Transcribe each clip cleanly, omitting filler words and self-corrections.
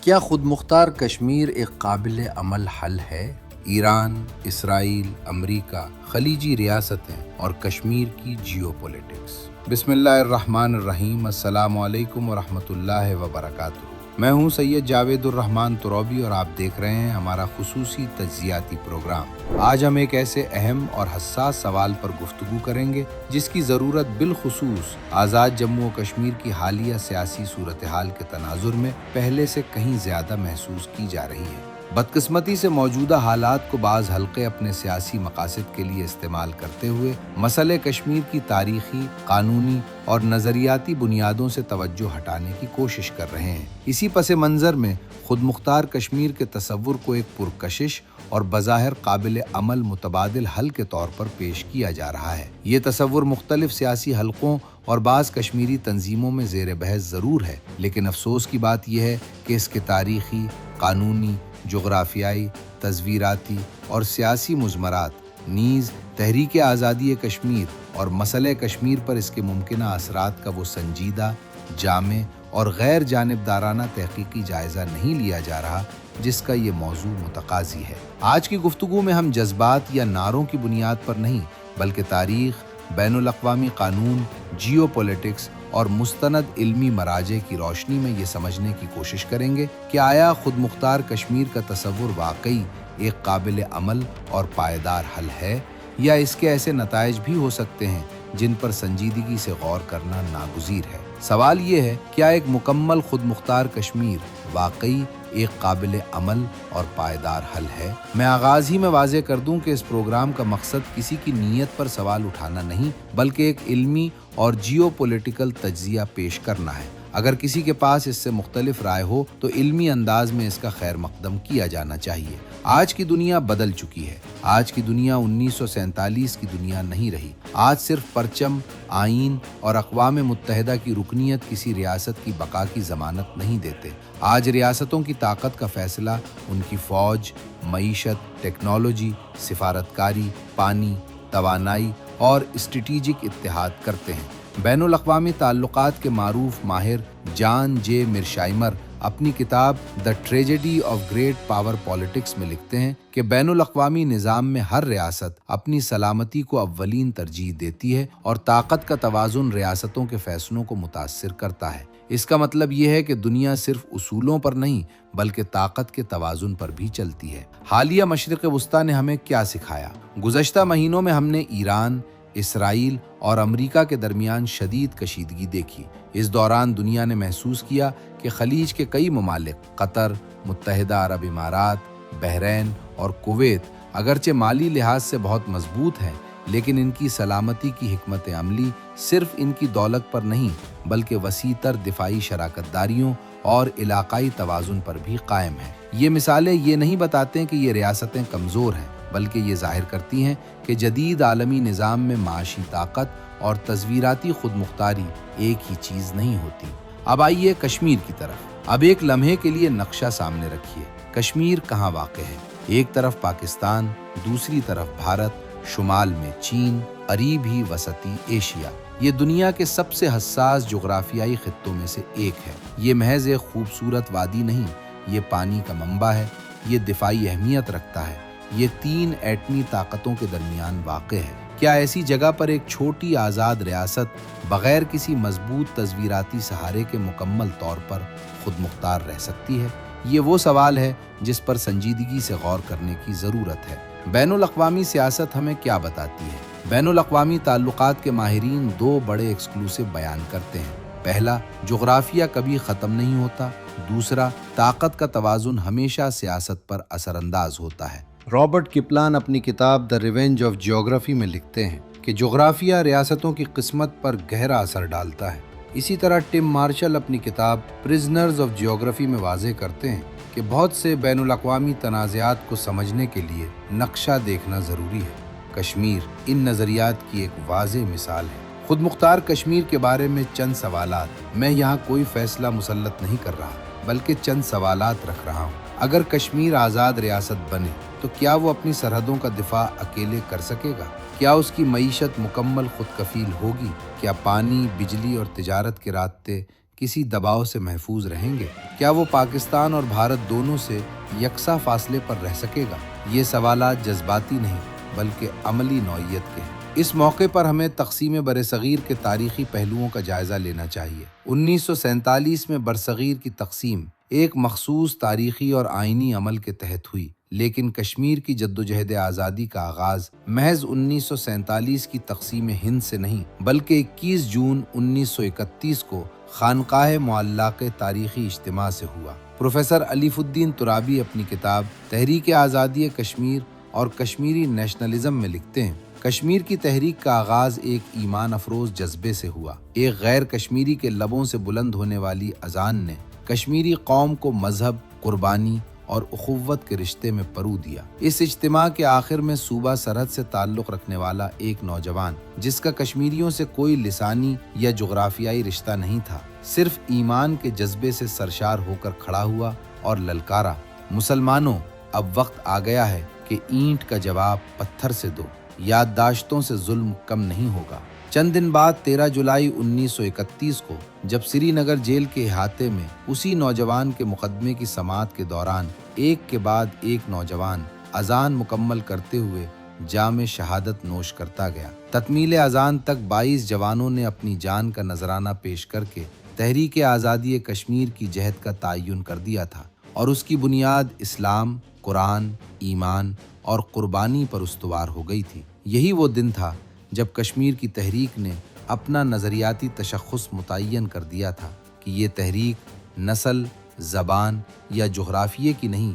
کیا خود مختار کشمیر ایک قابل عمل حل ہے؟ ایران، اسرائیل، امریکہ، خلیجی ریاستیں اور کشمیر کی جیو پولیٹکس۔ بسم اللہ الرحمن الرحیم۔ السلام علیکم ورحمۃ اللہ وبرکاتہ۔ میں ہوں سید جاوید الرحمن ترابی اور آپ دیکھ رہے ہیں ہمارا خصوصی تجزیاتی پروگرام۔ آج ہم ایک ایسے اہم اور حساس سوال پر گفتگو کریں گے جس کی ضرورت بالخصوص آزاد جموں و کشمیر کی حالیہ سیاسی صورتحال کے تناظر میں پہلے سے کہیں زیادہ محسوس کی جا رہی ہے۔ بدقسمتی سے موجودہ حالات کو بعض حلقے اپنے سیاسی مقاصد کے لیے استعمال کرتے ہوئے مسئلہ کشمیر کی تاریخی، قانونی اور نظریاتی بنیادوں سے توجہ ہٹانے کی کوشش کر رہے ہیں۔ اسی پس منظر میں خود مختار کشمیر کے تصور کو ایک پرکشش اور بظاہر قابل عمل متبادل حل کے طور پر پیش کیا جا رہا ہے۔ یہ تصور مختلف سیاسی حلقوں اور بعض کشمیری تنظیموں میں زیر بحث ضرور ہے، لیکن افسوس کی بات یہ ہے کہ اس کے تاریخی، قانونی، جغرافیائی، تصویراتی اور سیاسی مضمرات نیز تحریک آزادی کشمیر اور مسئلہ کشمیر پر اس کے ممکنہ اثرات کا وہ سنجیدہ، جامع اور غیر جانبدارانہ تحقیقی جائزہ نہیں لیا جا رہا جس کا یہ موضوع متقاضی ہے۔ آج کی گفتگو میں ہم جذبات یا نعروں کی بنیاد پر نہیں بلکہ تاریخ، بین الاقوامی قانون، جیو پولیٹکس اور مستند علمی مراجع کی روشنی میں یہ سمجھنے کی کوشش کریں گے کہ آیا خود مختار کشمیر کا تصور واقعی ایک قابل عمل اور پائیدار حل ہے، یا اس کے ایسے نتائج بھی ہو سکتے ہیں جن پر سنجیدگی سے غور کرنا ناگزیر ہے۔ سوال یہ ہے، کیا ایک مکمل خود مختار کشمیر واقعی ایک قابل عمل اور پائیدار حل ہے؟ میں آغاز ہی میں واضح کر دوں کہ اس پروگرام کا مقصد کسی کی نیت پر سوال اٹھانا نہیں بلکہ ایک علمی اور جیو پولیٹیکل تجزیہ پیش کرنا ہے۔ اگر کسی کے پاس اس سے مختلف رائے ہو تو علمی انداز میں اس کا خیر مقدم کیا جانا چاہیے۔ آج کی دنیا بدل چکی ہے۔ آج کی دنیا 1947 کی دنیا نہیں رہی۔ آج صرف پرچم، آئین اور اقوام متحدہ کی رکنیت کسی ریاست کی بقا کی ضمانت نہیں دیتے۔ آج ریاستوں کی طاقت کا فیصلہ ان کی فوج، معیشت، ٹیکنالوجی، سفارتکاری، پانی، توانائی اور اسٹریٹجک اتحاد کرتے ہیں۔ بین الاقوامی تعلقات کے معروف ماہر جان جے میرشائمر اپنی کتاب the tragedy of great power politics میں لکھتے ہیں کہ بین الاقوامی نظام میں ہر ریاست اپنی سلامتی کو اولین ترجیح دیتی ہے اور طاقت کا توازن ریاستوں کے فیصلوں کو متاثر کرتا ہے۔ اس کا مطلب یہ ہے کہ دنیا صرف اصولوں پر نہیں بلکہ طاقت کے توازن پر بھی چلتی ہے۔ حالیہ مشرق وسطیٰ نے ہمیں کیا سکھایا؟ گزشتہ مہینوں میں ہم نے ایران، اسرائیل اور امریکہ کے درمیان شدید کشیدگی دیکھی۔ اس دوران دنیا نے محسوس کیا کہ خلیج کے کئی ممالک، قطر، متحدہ عرب امارات، بحرین اور کویت اگرچہ مالی لحاظ سے بہت مضبوط ہیں، لیکن ان کی سلامتی کی حکمت عملی صرف ان کی دولت پر نہیں بلکہ وسیع تر دفاعی شراکت داریوں اور علاقائی توازن پر بھی قائم ہے۔ یہ مثالیں یہ نہیں بتاتے کہ یہ ریاستیں کمزور ہیں بلکہ یہ ظاہر کرتی ہیں کہ جدید عالمی نظام میں معاشی طاقت اور تصویراتی خود مختاری ایک ہی چیز نہیں ہوتی۔ اب آئیے کشمیر کی طرف۔ اب ایک لمحے کے لیے نقشہ سامنے رکھیے۔ کشمیر کہاں واقع ہے؟ ایک طرف پاکستان، دوسری طرف بھارت، شمال میں چین، قریب ہی وسطی ایشیا۔ یہ دنیا کے سب سے حساس جغرافیائی خطوں میں سے ایک ہے۔ یہ محض ایک خوبصورت وادی نہیں، یہ پانی کا منبع ہے، یہ دفاعی اہمیت رکھتا ہے، یہ 3 ایٹمی طاقتوں کے درمیان واقع ہے۔ کیا ایسی جگہ پر ایک چھوٹی آزاد ریاست بغیر کسی مضبوط تصویراتی سہارے کے مکمل طور پر خود مختار رہ سکتی ہے؟ یہ وہ سوال ہے جس پر سنجیدگی سے غور کرنے کی ضرورت ہے۔ بین الاقوامی سیاست ہمیں کیا بتاتی ہے؟ بین الاقوامی تعلقات کے ماہرین 2 بڑے ایکسکلوسیو بیان کرتے ہیں۔ پہلا، جغرافیہ کبھی ختم نہیں ہوتا۔ دوسرا، طاقت کا توازن ہمیشہ سیاست پر اثر انداز ہوتا ہے۔ رابرٹ کپلان اپنی کتاب دی ریونج آف جیوگرافی میں لکھتے ہیں کہ جغرافیہ ریاستوں کی قسمت پر گہرا اثر ڈالتا ہے۔ اسی طرح ٹم مارشل اپنی کتاب پرزنرز آف جیوگرافی میں واضح کرتے ہیں کہ بہت سے بین الاقوامی تنازعات کو سمجھنے کے لیے نقشہ دیکھنا ضروری ہے۔ کشمیر ان نظریات کی ایک واضح مثال ہے۔ خود مختار کشمیر کے بارے میں چند سوالات۔ میں یہاں کوئی فیصلہ مسلط نہیں کر رہا بلکہ چند سوالات رکھ رہا ہوں۔ اگر کشمیر آزاد ریاست بنے تو کیا وہ اپنی سرحدوں کا دفاع اکیلے کر سکے گا؟ کیا اس کی معیشت مکمل خود کفیل ہوگی؟ کیا پانی، بجلی اور تجارت کے راستے کسی دباؤ سے محفوظ رہیں گے؟ کیا وہ پاکستان اور بھارت دونوں سے یکساں فاصلے پر رہ سکے گا؟ یہ سوالات جذباتی نہیں بلکہ عملی نوعیت کے ہیں۔ اس موقع پر ہمیں تقسیم برصغیر کے تاریخی پہلوؤں کا جائزہ لینا چاہیے۔ 1947 میں برصغیر کی تقسیم ایک مخصوص تاریخی اور آئینی عمل کے تحت ہوئی، لیکن کشمیر کی جدوجہد آزادی کا آغاز محض 1947 کی تقسیم ہند سے نہیں بلکہ 21 جون 1931 کو خانقاہ معلیٰ کے تاریخی اجتماع سے ہوا۔ پروفیسر الیف الدین ترابی اپنی کتاب تحریک آزادی کشمیر اور کشمیری نیشنلزم میں لکھتے ہیں، کشمیر کی تحریک کا آغاز ایک ایمان افروز جذبے سے ہوا۔ ایک غیر کشمیری کے لبوں سے بلند ہونے والی اذان نے کشمیری قوم کو مذہب، قربانی اور اخوت کے رشتے میں پرو دیا۔ اس اجتماع کے آخر میں صوبہ سرحد سے تعلق رکھنے والا ایک نوجوان، جس کا کشمیریوں سے کوئی لسانی یا جغرافیائی رشتہ نہیں تھا، صرف ایمان کے جذبے سے سرشار ہو کر کھڑا ہوا اور للکارا، مسلمانوں، اب وقت آ گیا ہے کہ اینٹ کا جواب پتھر سے دو، یادداشتوں سے ظلم کم نہیں ہوگا۔ چند دن بعد 13 جولائی 1931 کو جب سری نگر جیل کے احاطے میں اسی نوجوان کے مقدمے کی سماعت کے دوران ایک کے بعد ایک نوجوان اذان مکمل کرتے ہوئے جام شہادت نوش کرتا گیا، تکمیل اذان تک 22 جوانوں نے اپنی جان کا نذرانہ پیش کر کے تحریک آزادی کشمیر کی جہد کا تعین کر دیا تھا، اور اس کی بنیاد اسلام، قرآن، ایمان اور قربانی پر استوار ہو گئی تھی۔ یہی وہ دن تھا جب کشمیر کی تحریک نے اپنا نظریاتی تشخص متعین کر دیا تھا کہ یہ تحریک نسل، زبان یا جغرافیے کی نہیں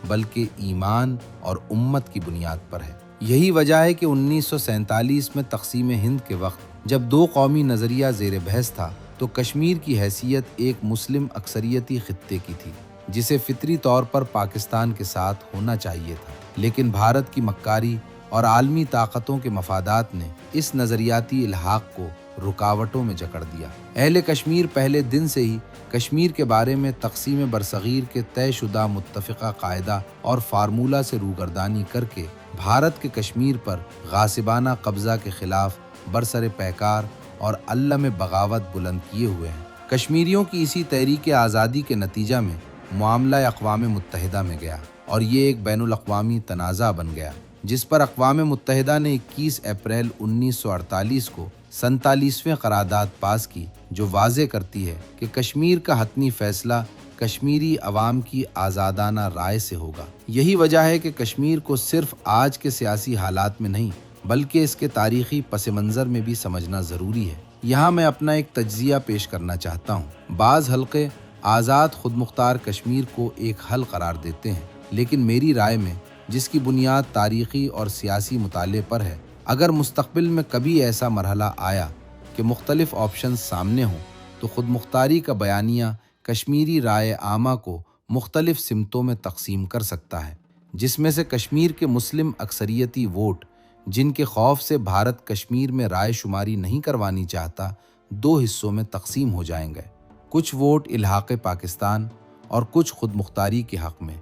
بلکہ ایمان اور امت کی بنیاد پر ہے۔ یہی وجہ ہے کہ 1947 میں تقسیم ہند کے وقت جب دو قومی نظریہ زیر بحث تھا تو کشمیر کی حیثیت ایک مسلم اکثریتی خطے کی تھی جسے فطری طور پر پاکستان کے ساتھ ہونا چاہیے تھا، لیکن بھارت کی مکاری اور عالمی طاقتوں کے مفادات نے اس نظریاتی الحاق کو رکاوٹوں میں جکڑ دیا۔ اہل کشمیر پہلے دن سے ہی کشمیر کے بارے میں تقسیم برصغیر کے طے شدہ متفقہ قاعدہ اور فارمولہ سے روگردانی کر کے بھارت کے کشمیر پر غاصبانہ قبضہ کے خلاف برسر پیکار اور علم بغاوت بلند کیے ہوئے ہیں۔ کشمیریوں کی اسی تحریک آزادی کے نتیجہ میں معاملہ اقوام متحدہ میں گیا اور یہ ایک بین الاقوامی تنازع بن گیا، جس پر اقوام متحدہ نے 21 اپریل 1948 کو 47ویں قرارداد پاس کی، جو واضح کرتی ہے کہ کشمیر کا حتمی فیصلہ کشمیری عوام کی آزادانہ رائے سے ہوگا۔ یہی وجہ ہے کہ کشمیر کو صرف آج کے سیاسی حالات میں نہیں بلکہ اس کے تاریخی پس منظر میں بھی سمجھنا ضروری ہے۔ یہاں میں اپنا ایک تجزیہ پیش کرنا چاہتا ہوں۔ بعض حلقے آزاد خود مختار کشمیر کو ایک حل قرار دیتے ہیں، لیکن میری رائے میں، جس کی بنیاد تاریخی اور سیاسی مطالعے پر ہے، اگر مستقبل میں کبھی ایسا مرحلہ آیا کہ مختلف آپشنز سامنے ہوں تو خود مختاری کا بیانیہ کشمیری رائے عامہ کو مختلف سمتوں میں تقسیم کر سکتا ہے، جس میں سے کشمیر کے مسلم اکثریتی ووٹ، جن کے خوف سے بھارت کشمیر میں رائے شماری نہیں کروانی چاہتا، دو حصوں میں تقسیم ہو جائیں گے۔ کچھ ووٹ الحاق پاکستان اور کچھ خود مختاری کے حق میں،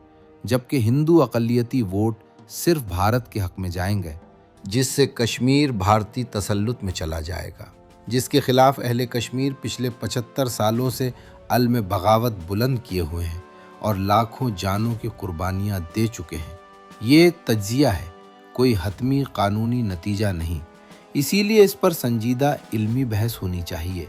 جبکہ ہندو اقلیتی ووٹ صرف بھارت کے حق میں جائیں گے، جس سے کشمیر بھارتی تسلط میں چلا جائے گا، جس کے خلاف اہل کشمیر پچھلے 75 سالوں سے علم بغاوت بلند کیے ہوئے ہیں اور لاکھوں جانوں کی قربانیاں دے چکے ہیں۔ یہ ایک تجزیہ ہے، کوئی حتمی قانونی نتیجہ نہیں، اسی لیے اس پر سنجیدہ علمی بحث ہونی چاہیے۔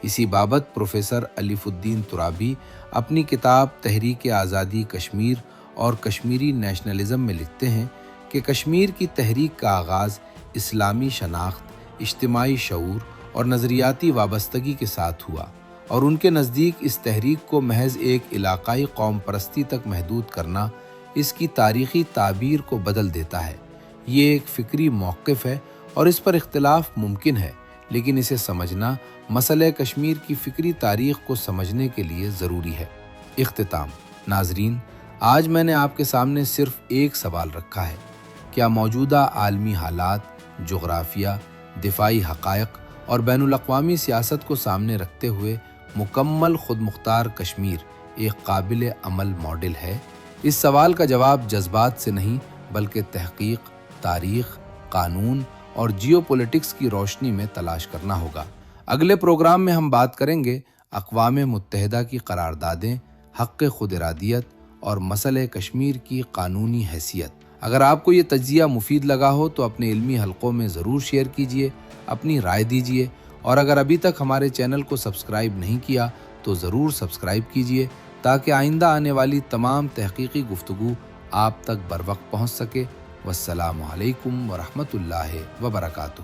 اسی بابت پروفیسر الیف الدین ترابی اپنی کتاب تحریک آزادی کشمیر اور کشمیری نیشنلزم میں لکھتے ہیں کہ کشمیر کی تحریک کا آغاز اسلامی شناخت، اجتماعی شعور اور نظریاتی وابستگی کے ساتھ ہوا، اور ان کے نزدیک اس تحریک کو محض ایک علاقائی قوم پرستی تک محدود کرنا اس کی تاریخی تعبیر کو بدل دیتا ہے۔ یہ ایک فکری موقف ہے اور اس پر اختلاف ممکن ہے، لیکن اسے سمجھنا مسئلہ کشمیر کی فکری تاریخ کو سمجھنے کے لیے ضروری ہے۔ اختتام۔ ناظرین، آج میں نے آپ کے سامنے صرف ایک سوال رکھا ہے: کیا موجودہ عالمی حالات، جغرافیہ، دفاعی حقائق اور بین الاقوامی سیاست کو سامنے رکھتے ہوئے مکمل خود مختار کشمیر ایک قابل عمل ماڈل ہے؟ اس سوال کا جواب جذبات سے نہیں بلکہ تحقیق، تاریخ، قانون اور جیو پولیٹکس کی روشنی میں تلاش کرنا ہوگا۔ اگلے پروگرام میں ہم بات کریں گے اقوام متحدہ کی قراردادیں، حق خود ارادیت اور مسئلہ کشمیر کی قانونی حیثیت۔ اگر آپ کو یہ تجزیہ مفید لگا ہو تو اپنے علمی حلقوں میں ضرور شیئر کیجیے، اپنی رائے دیجیے، اور اگر ابھی تک ہمارے چینل کو سبسکرائب نہیں کیا تو ضرور سبسکرائب کیجیے تاکہ آئندہ آنے والی تمام تحقیقی گفتگو آپ تک بروقت پہنچ سکے۔ والسلام علیکم ورحمۃ اللہ وبرکاتہ۔